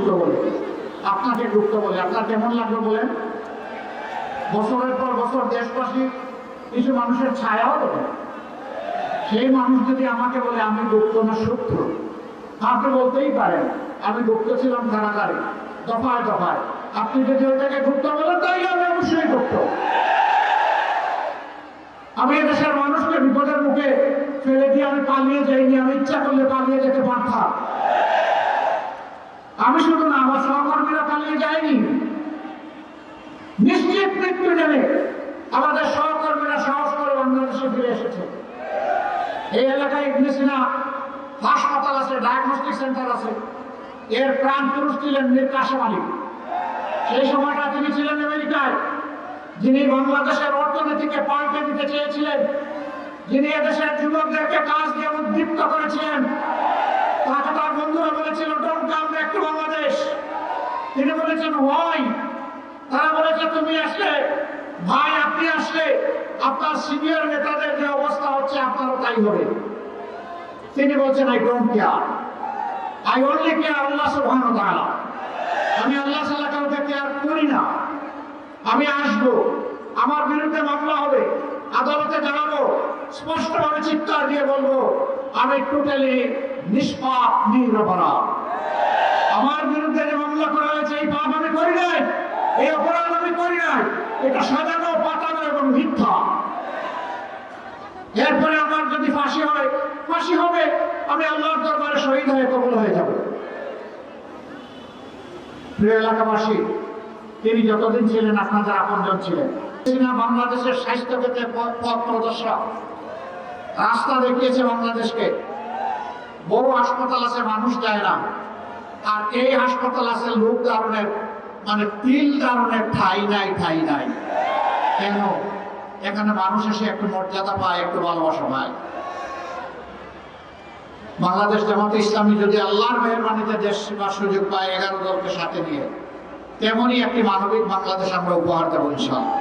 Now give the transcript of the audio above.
গুপ্ত বলে, আপনাকে গুপ্ত বলে, আপনার কেমন লাগবে বলেন? বছরের পর বছর দেশবাসী কিছু মানুষের ছায়াও দেবে, সেই মানুষ যদি আমাকে বলে আমি গুপ্ত না সূত্র, আপনি বলতেই পারেন আমি গুপ্ত ছিলাম কারাগারে দফায় দফায়, আপনি যদি ওইটাকে গুপ্ত বলেন তাইলে আমি অবশ্যই গুপ্ত। আমি এদেশের মানুষকে বিপদের মুখে ফেলে দিয়ে আমি পালিয়ে যাইনি, আমি ইচ্ছা করলে পালিয়ে যেতে পারতাম। আমি শুধু না, আমার সহকর্মীরা পালিয়ে যায়নি, নিশ্চিত মৃত্যু জেনে আমাদের সহকর্মীরা সাহস করে বাংলাদেশে ফিরে এসেছে। এই এলাকায় ইবনে সিনা হাসপাতাল আছে, ডায়াগনস্টিক সেন্টার আছে, এর প্রাণ পুরুষ ছিলেন মীর কাসেম আলী। সেই সময়টা তিনি ছিলেন আমেরিকায়, যিনি বাংলাদেশের অর্থনীতিকে পাল্টে দিতে চেয়েছিলেন, যিনি এদেশের যুবকদেরকে কাজ দিয়ে উদ্দীপ্ত করেছিলেন। তাকে তার বন্ধুরা বলেছিল don't come back to Bangladesh, তিনি বলেছেন ওয়াই? তারা বলেছে তুমি আসলে, ভাই আপনি আসলে আপনার সিনিয়র নেতাদের যে অবস্থা হচ্ছে আপনারও তাই হবে। তিনি বলছেন I don't care, I only care Allah সুবহানাহু ওয়া তাআলা। আমি আল্লাহ ছাড়া কাউকে কেয়ার করি না। আমি আসবো, আমার বিরুদ্ধে মামলা হবে, আদালতে জানাবো, স্পষ্টভাবে চিৎকার দিয়ে বলবো আমি টোটালি নিষ্পাপ নিরপরাধ। আমার বিরুদ্ধে যে মামলা করা হয়েছে এই পাপ আমি করি নাই, এই অপরাধ আমি করি নাই, এটা সাজানো পাতানো এবং মিথ্যা। এরপরে আমার যদি ফাঁসি হয়, ফাঁসি হবে, আমি আল্লাহর দরবারে শহীদ হয়ে কবুল হয়ে যাব। প্রিয় এলাকাবাসী, তিনি যতদিন ছিলেন আপনাদের আপনজন ছিলেন। বাংলাদেশের স্বাস্থ্য ক্ষেত্রে পথ প্রদর্শক, রাস্তা দেখিয়েছে বাংলাদেশকে। বহু হাসপাতাল আছে মানুষ যায় না, আর এই হাসপাতাল আছে লোক ধারণের, মানে তিল ধারণের ঠাই নাই, ঠাই নাই। কেন? এখানে মানুষ এসে একটু মর্যাদা পায়, একটু ভালোবাসা পায়। বাংলাদেশ জামাতে ইসলামী যদি আল্লাহর মেহেরবানিতে দেশ সেবার সুযোগ পায় 11 দলকে সাথে নিয়ে, তেমনই একটি মানবিক বাংলাদেশ আমরা উপহার দেবো ইনশাআল্লাহ।